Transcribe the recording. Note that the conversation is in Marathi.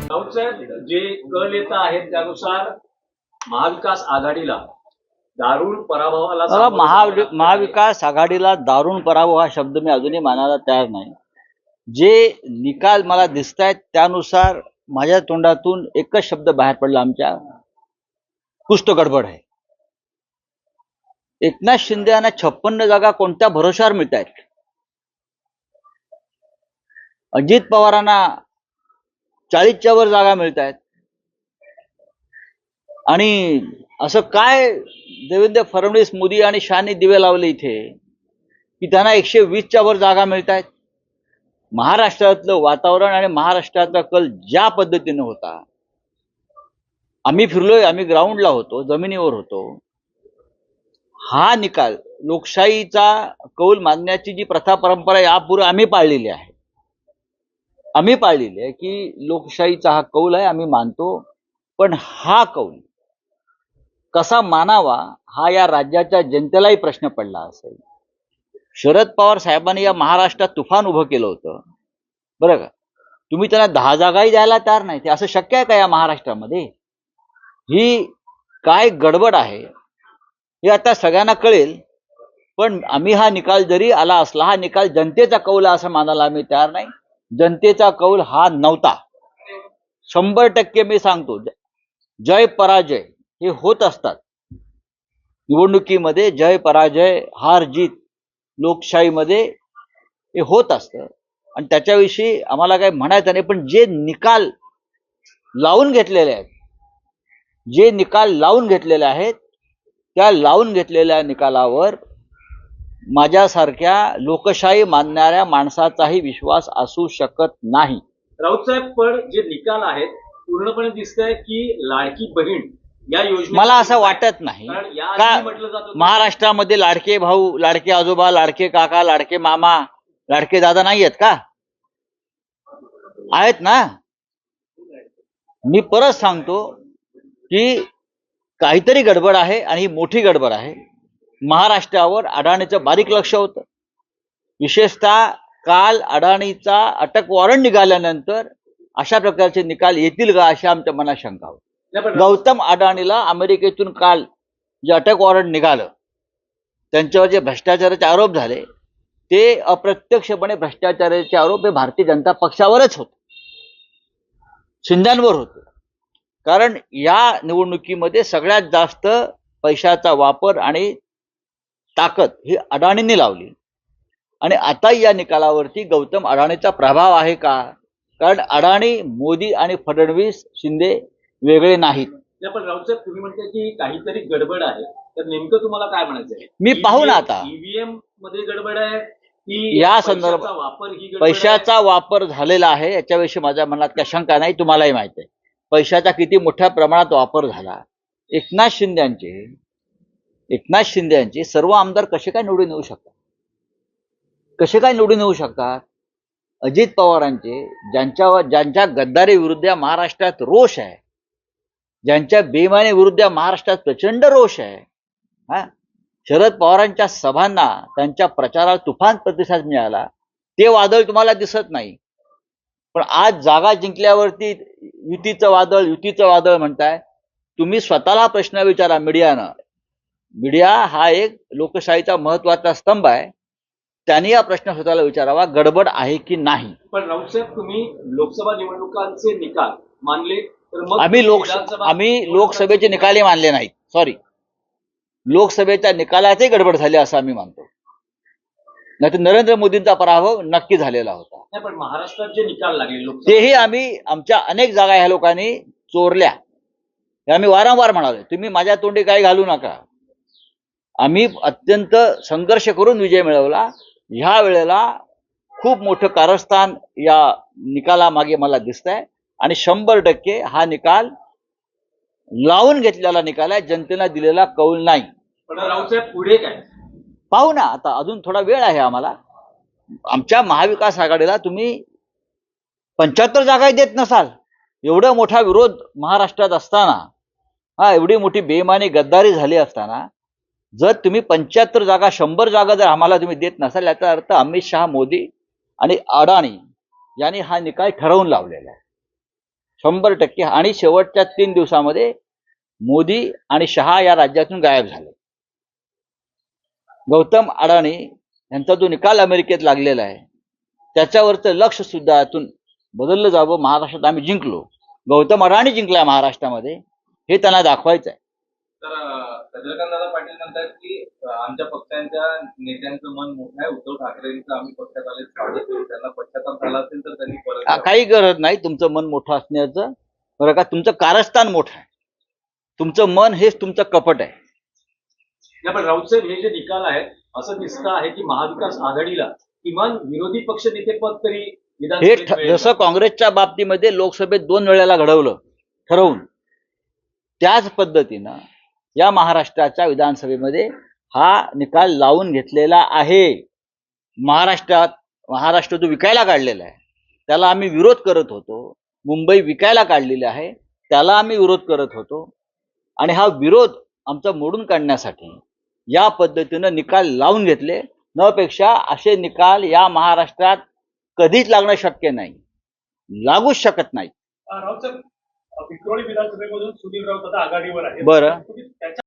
राऊत साहेब, जे कल येत आहेत त्यानुसार महाविकास आघाडीला दारुण पराभवाला महाविकास आघाडीला दारुण पराभव हा शब्द मी अजूनही मानायला तयार नाही. जे निकाल मला दिसत आहेत त्यानुसार माझ्या तोंडातून एकच शब्द बाहेर पडला, आमच्या कुछ तो गडबड आहे. एकनाथ शिंदे यांना 56 जागा कोणत्या भरोशावर मिळत आहेत? अजित पवारांना 40च्या वर जागा मिळत आहेत. आणि असं काय देवेंद्र फडणवीस, मोदी आणि शहानी दिवे लावले इथे की त्यांना 120च्या वर जागा मिळत आहेत? महाराष्ट्रातलं वातावरण आणि महाराष्ट्रातला कल ज्या पद्धतीने होता, आम्ही फिरलोय, आम्ही ग्राउंडला होतो, जमिनीवर होतो. हा निकाल लोकशाहीचा कौल मानण्याची जी प्रथा परंपरा यापूर्वी आम्ही पाळलेली आहे, की लोकशाहीचा हा कौल आहे, आम्ही मानतो. पण हा कौल कसा मानावा हा या राज्याच्या जनतेलाही प्रश्न पडला असेल. शरद पवार साहेबांनी या महाराष्ट्रात तुफान उभं केलं होतं, बरं का? तुम्ही त्यांना 10 जागाही द्यायला तयार नाही. ते असं शक्य आहे का या महाराष्ट्रामध्ये? ही काय गडबड आहे हे आता सगळ्यांना कळेल. पण आम्ही हा निकाल जरी आला असला, हा निकाल जनतेचा कौल असं मानायला आम्ही तयार नाही. जनतेचा कौल हा नव्हता. 100% मी सांगतो, जय पराजय हे होत असतात निवडणुकीमध्ये. जय पराजय, हार जीत लोकशाहीमध्ये हे होत असतं आणि त्याच्याविषयी आम्हाला काही म्हणायचं नाही. पण जे निकाल लावून घेतलेले आहेत, त्या लावून घेतलेल्या निकालावर माझ्यासारख्या लोकशाही मानणाऱ्या माणसाचाही विश्वास असू शकत नाही. राऊत साहेब, पण जे निकाल आहेत पूर्णपणे दिसतंय की लाडकी बहीण या योजने, मला असं वाटत नाही का महाराष्ट्रामध्ये लाडके भाऊ, लाडके आजोबा, लाडके काका, लाडके मामा, लाडके दादा नाही आहेत का? आहेत ना. मी परत सांगतो की काहीतरी गडबड आहे आणि ही मोठी गडबड आहे. महाराष्ट्रावर अडाणीचं बारीक लक्ष होतं. विशेषतः काल अडाणीचा अटक वॉरंट निघाल्यानंतर अशा प्रकारचे निकाल येतील का अशी आमच्या मनात शंका होती. गौतम अडाणीला अमेरिकेतून काल जे अटक वॉरंट निघालं, त्यांच्यावर जे भ्रष्टाचाराचे आरोप झाले, ते अप्रत्यक्षपणे भ्रष्टाचाराचे आरोप हे भारतीय जनता पक्षावरच होते, शिंद्यांवर होते. कारण या निवडणुकीमध्ये सगळ्यात जास्त पैशाचा वापर आणि ताकद ही अडाणींनी लावली. आणि आता या निकालावरती गौतम अडाणीचा प्रभाव आहे का? कारण अडाणी, मोदी आणि फडणवीस, शिंदे वेगळे नाहीत. पण राऊत साहेब, तुम्ही म्हणता की काहीतरी गडबड आहे, तर नेमकं तुम्हाला काय म्हणायचंय? मी पाहू ना आता ईव्हीएम मध्ये गडबड आहे की या संदर्भात पैशाचा वापर झालेला आहे याच्याविषयी माझ्या मनात काही शंका नाही. तुम्हालाही माहिती आहे पैशाचा किती मोठ्या प्रमाणात वापर झाला. एकनाथ शिंदेचे सर्व आमदार कसे काय निवडून येऊ शकतात? अजित पवारांचे, ज्यांच्या गद्दारी विरुद्ध महाराष्ट्रात रोष आहे, ज्यांच्या बेईमानी विरुद्ध महाराष्ट्रात प्रचंड रोष आहे, शरद पवारांच्या सभांना, त्यांच्या प्रचाराला तुफान प्रतिसाद मिळाला, ते वादळ तुम्हाला दिसत नाही. पण आज जागा जिंकल्यावरती युतीचं वादळ म्हणताय तुम्ही. स्वतःला प्रश्न विचारा मीडियानं. मीडिया हा एक लोकशाहीचा महत्वाचा स्तंभ आहे. त्यांनी हा प्रश्न स्वतःला विचारावा, गडबड आहे की नाही. पण राऊत साहेब, तुम्ही लोकसभा निवडणुकांचे निकाल मानले तर मग आम्ही लोकसभेचे निकालही मानले नाहीत. सॉरी, लोकसभेच्या निकालातही गडबड झाली असं आम्ही मानतो. नाही तर नरेंद्र मोदींचा पराभव नक्की झालेला होता. नाही, पण महाराष्ट्रात जे निकाल लागले तेही आम्ही, आमच्या अनेक जागा ह्या लोकांनी चोरल्या हे आम्ही वारंवार म्हणालो. तुम्ही माझ्या तोंडी काही घालू नका. आम्ही अत्यंत संघर्ष करून विजय मिळवला. ह्या वेळेला खूप मोठं कारस्थान या निकालामागे मला दिसतंय आणि 100% हा निकाल लावून घेतलेला निकाल आहे, जनतेला दिलेला कौल नाही. पण राऊतसाहेब, पुढे काय पाहू ना. आता अजून थोडा वेळ आहे आम्हाला. आमच्या महाविकास आघाडीला तुम्ही 75 जागाही देत नसाल, एवढा मोठा विरोध महाराष्ट्रात असताना, एवढी मोठी बेईमानी गद्दारी झाली असताना, जर तुम्ही 75 जागा, 100 जागा जर आम्हाला तुम्ही देत नसाल, याचा अर्थ अमित शहा, मोदी आणि अडाणी यांनी हा निकाल ठरवून लावलेला आहे. 100%. आणि शेवटच्या 3 दिवसामध्ये मोदी आणि शहा या राज्यातून गायब झाले. गौतम अडाणी यांचा जो निकाल अमेरिकेत लागलेला आहे त्याच्यावरचं लक्ष सुद्धा यातून बदललं जावं. महाराष्ट्रात आम्ही जिंकलो, गौतम अडाणी जिंकलाय महाराष्ट्रामध्ये, हे त्यांना दाखवायचं आहे. तर चंद्रकांतदादा पाटील म्हणतात की आमच्या पक्षांच्या नेत्यांचं मन मोठं आहे, उद्धव ठाकरेंचं आम्ही पक्षात आले स्वागत करू, त्यांना पश्चाताप झाला असेल तर त्यांनी परत यावं. काही गरज नाही तुमचं मन मोठं असण्याचं, बरं का. तुमचं कारस्थान मोठं आहे, तुमचं मन हेच तुमचं कपट आहे. नाही, पण राऊत साहेब, हे जे निकाल आहेत असं दिसतं आहे की महाविकास आघाडीला किमान विरोधी पक्ष नेते पद तरी हे विधानसभेत मिळेल. जसं काँग्रेसच्या बाबतीमध्ये लोकसभेत 2 वेळेला घडवलं ठरवून, त्याच पद्धतीनं या महाराष्ट्राच्या विधानसभेमध्ये हा निकाल लावून घेतलेला आहे. महाराष्ट्र जो विकायला काढलेला आहे त्याला आम्ही विरोध करत होतो. मुंबई विकायला काढलेली आहे त्याला आम्ही विरोध करत होतो. आणि हा विरोध आमचा मोडून काढण्यासाठी या पद्धतीनं निकाल लावून घेतले. न पेक्षा असे निकाल या महाराष्ट्रात कधीच लागणं शक्य नाही, लागूच शकत नाही. राऊत साहेब, विक्रोळी विधानसभेमधून सुनील राऊत आता आघाडीवर आहे. बरं. तुम्ही त्याच्या